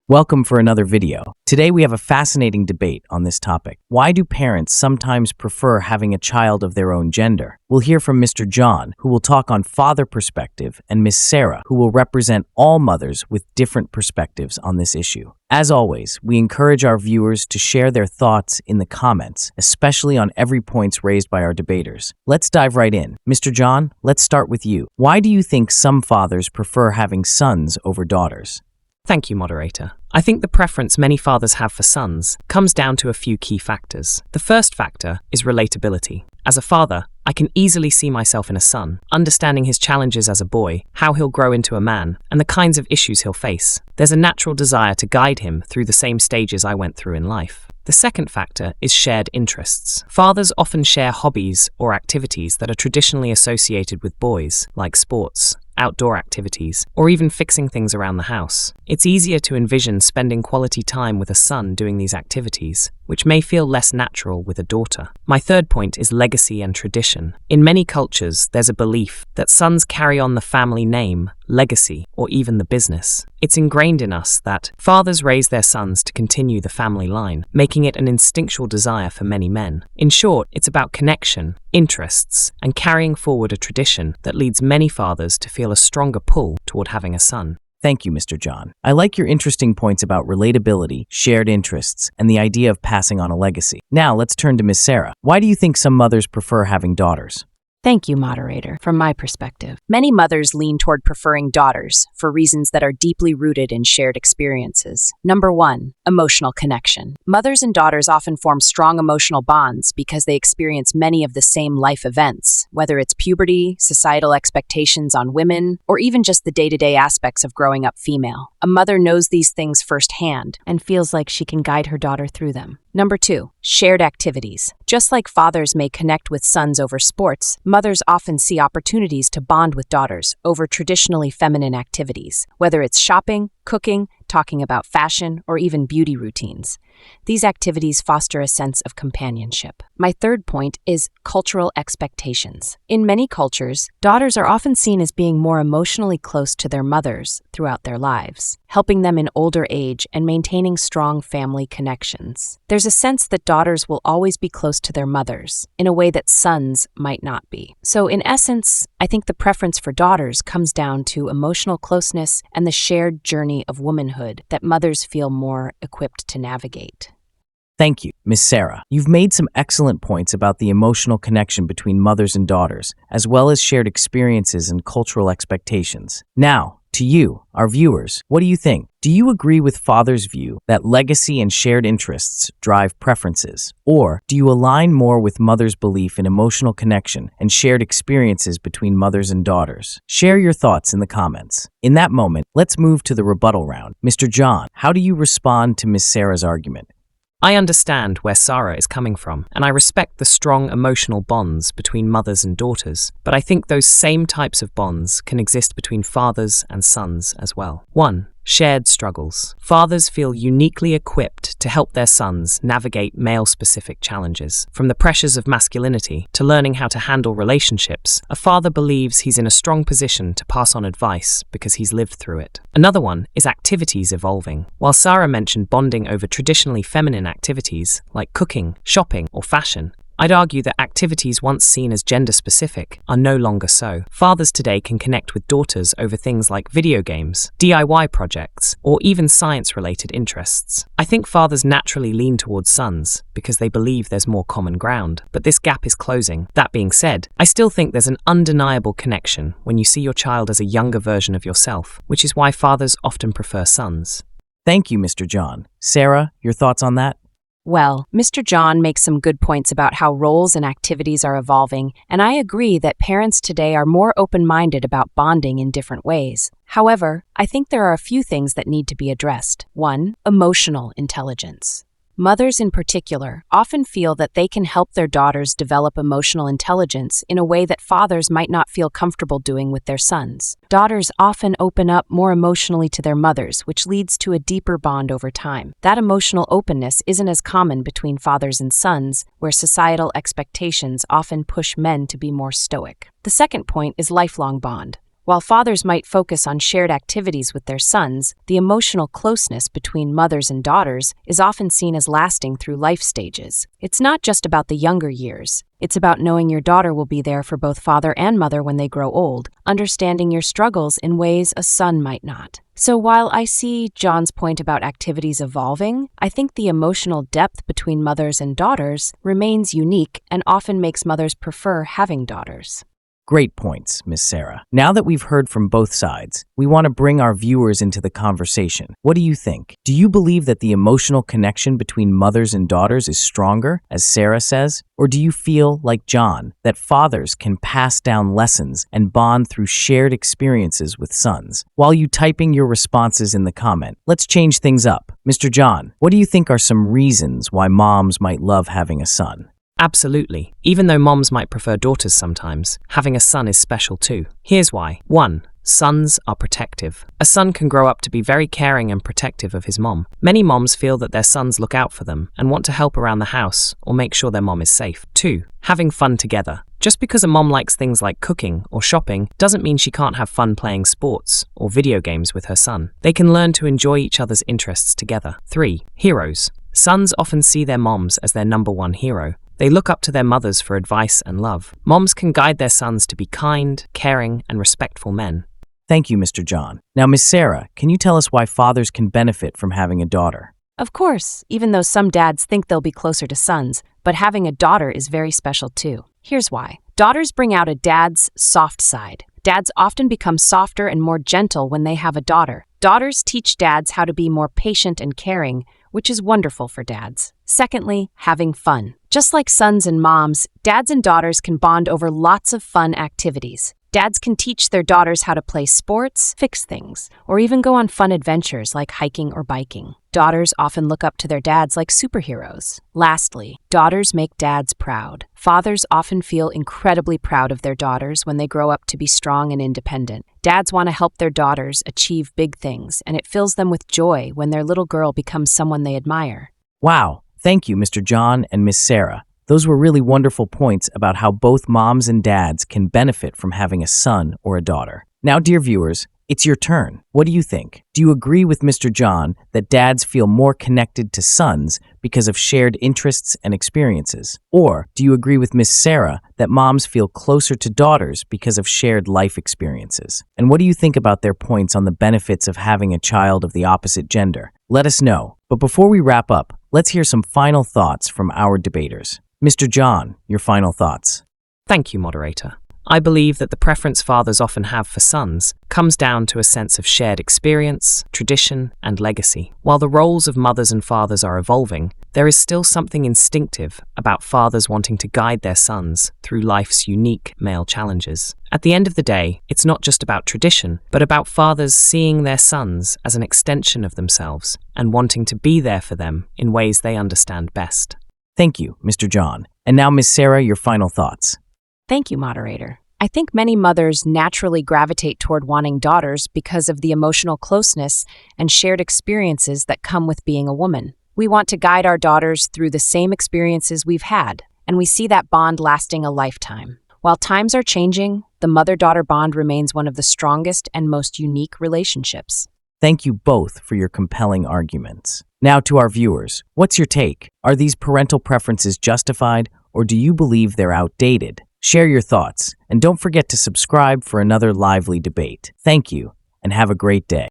Welcome for another video. Today we have a fascinating debate on this topic. Why do parents sometimes prefer having a child of their own gender? We'll hear from Mr. John, who will talk on father perspective, and Miss Sarah, who will represent all mothers with different perspectives on this issue. As always, we encourage our viewers to share their thoughts in the comments, especially on every points raised by our debaters. Let's dive right in. Mr. John, let's start with you. Why do you think some fathers prefer having sons over daughters? Thank you, moderator. I think the preference many fathers have for sons comes down to a few key factors. The first factor is relatability. As a father, I can easily see myself in a son, understanding his challenges as a boy, how he'll grow into a man, and the kinds of issues he'll face. There's a natural desire to guide him through the same stages I went through in life. The second factor is shared interests. Fathers often share hobbies or activities that are traditionally associated with boys, like sports, outdoor activities, or even fixing things around the house. It's easier to envision spending quality time with a son doing these activities, which may feel less natural with a daughter. My third point is legacy and tradition. In many cultures, there's a belief that sons carry on the family name, legacy, or even the business. It's ingrained in us that fathers raise their sons to continue the family line, making it an instinctual desire for many men. In short, it's about connection, interests, and carrying forward a tradition that leads many fathers to feel a stronger pull toward having a son. Thank you, Mr. John. I like your interesting points about relatability, shared interests, and the idea of passing on a legacy. Now, let's turn to Miss Sarah. Why do you think some mothers prefer having daughters? Thank you, moderator. From my perspective, many mothers lean toward preferring daughters for reasons that are deeply rooted in shared experiences. Number 1, emotional connection. Mothers and daughters often form strong emotional bonds because they experience many of the same life events, whether it's puberty, societal expectations on women, or even just the day-to-day aspects of growing up female. A mother knows these things firsthand and feels like she can guide her daughter through them. Number 2, shared activities. Just like fathers may connect with sons over sports, mothers often see opportunities to bond with daughters over traditionally feminine activities, whether it's shopping, cooking, talking about fashion, or even beauty routines. These activities foster a sense of companionship. My third point is cultural expectations. In many cultures, daughters are often seen as being more emotionally close to their mothers throughout their lives, helping them in older age and maintaining strong family connections. There's a sense that daughters will always be close to their mothers, in a way that sons might not be. So in essence, I think the preference for daughters comes down to emotional closeness and the shared journey of womanhood that mothers feel more equipped to navigate. Thank you, Miss Sarah. You've made some excellent points about the emotional connection between mothers and daughters, as well as shared experiences and cultural expectations. Now, to you, our viewers, what do you think? Do you agree with father's view that legacy and shared interests drive preferences? Or do you align more with mother's belief in emotional connection and shared experiences between mothers and daughters? Share your thoughts in the comments. In that moment, let's move to the rebuttal round. Mr. John, how do you respond to Miss Sarah's argument? I understand where Sarah is coming from, and I respect the strong emotional bonds between mothers and daughters, but I think those same types of bonds can exist between fathers and sons as well. 1. Shared struggles. Fathers feel uniquely equipped to help their sons navigate male-specific challenges. From the pressures of masculinity to learning how to handle relationships, a father believes he's in a strong position to pass on advice because he's lived through it. Another one is activities evolving. While Sarah mentioned bonding over traditionally feminine activities like cooking, shopping, or fashion, I'd argue that activities once seen as gender-specific are no longer so. Fathers today can connect with daughters over things like video games, DIY projects, or even science-related interests. I think fathers naturally lean towards sons because they believe there's more common ground, but this gap is closing. That being said, I still think there's an undeniable connection when you see your child as a younger version of yourself, which is why fathers often prefer sons. Thank you, Mr. John. Sarah, your thoughts on that? Well, Mr. John makes some good points about how roles and activities are evolving, and I agree that parents today are more open-minded about bonding in different ways. However, I think there are a few things that need to be addressed. 1. Emotional intelligence. Mothers in particular often feel that they can help their daughters develop emotional intelligence in a way that fathers might not feel comfortable doing with their sons. Daughters often open up more emotionally to their mothers, which leads to a deeper bond over time. That emotional openness isn't as common between fathers and sons, where societal expectations often push men to be more stoic. The second point is lifelong bond. While fathers might focus on shared activities with their sons, the emotional closeness between mothers and daughters is often seen as lasting through life stages. It's not just about the younger years. It's about knowing your daughter will be there for both father and mother when they grow old, understanding your struggles in ways a son might not. So while I see John's point about activities evolving, I think the emotional depth between mothers and daughters remains unique and often makes mothers prefer having daughters. Great points, Miss Sarah. Now that we've heard from both sides, we want to bring our viewers into the conversation. What do you think? Do you believe that the emotional connection between mothers and daughters is stronger, as Sarah says? Or do you feel, like John, that fathers can pass down lessons and bond through shared experiences with sons? While you typing your responses in the comment, let's change things up. Mr. John, what do you think are some reasons why moms might love having a son? Absolutely. Even though moms might prefer daughters sometimes, having a son is special too. Here's why. 1. Sons are protective. A son can grow up to be very caring and protective of his mom. Many moms feel that their sons look out for them and want to help around the house or make sure their mom is safe. 2. Having fun together. Just because a mom likes things like cooking or shopping doesn't mean she can't have fun playing sports or video games with her son. They can learn to enjoy each other's interests together. 3. Heroes. Sons often see their moms as their number one hero. They look up to their mothers for advice and love. Moms can guide their sons to be kind, caring, and respectful men. Thank you, Mr. John. Now, Miss Sarah, can you tell us why fathers can benefit from having a daughter? Of course, even though some dads think they'll be closer to sons, but having a daughter is very special too. Here's why. Daughters bring out a dad's soft side. Dads often become softer and more gentle when they have a daughter. Daughters teach dads how to be more patient and caring, which is wonderful for dads. Secondly, having fun. Just like sons and moms, dads and daughters can bond over lots of fun activities. Dads can teach their daughters how to play sports, fix things, or even go on fun adventures like hiking or biking. Daughters often look up to their dads like superheroes. Lastly, daughters make dads proud. Fathers often feel incredibly proud of their daughters when they grow up to be strong and independent. Dads want to help their daughters achieve big things, and it fills them with joy when their little girl becomes someone they admire. Wow, thank you, Mr. John and Miss Sarah. Those were really wonderful points about how both moms and dads can benefit from having a son or a daughter. Now, dear viewers, it's your turn. What do you think? Do you agree with Mr. John that dads feel more connected to sons because of shared interests and experiences? Or do you agree with Miss Sarah that moms feel closer to daughters because of shared life experiences? And what do you think about their points on the benefits of having a child of the opposite gender? Let us know. But before we wrap up, let's hear some final thoughts from our debaters. Mr. John, your final thoughts. Thank you, moderator. I believe that the preference fathers often have for sons comes down to a sense of shared experience, tradition, and legacy. While the roles of mothers and fathers are evolving, there is still something instinctive about fathers wanting to guide their sons through life's unique male challenges. At the end of the day, it's not just about tradition, but about fathers seeing their sons as an extension of themselves and wanting to be there for them in ways they understand best. Thank you, Mr. John. And now, Miss Sarah, your final thoughts. Thank you, moderator. I think many mothers naturally gravitate toward wanting daughters because of the emotional closeness and shared experiences that come with being a woman. We want to guide our daughters through the same experiences we've had, and we see that bond lasting a lifetime. While times are changing, the mother-daughter bond remains one of the strongest and most unique relationships. Thank you both for your compelling arguments. Now to our viewers, what's your take? Are these parental preferences justified, or do you believe they're outdated? Share your thoughts, and don't forget to subscribe for another lively debate. Thank you, and have a great day.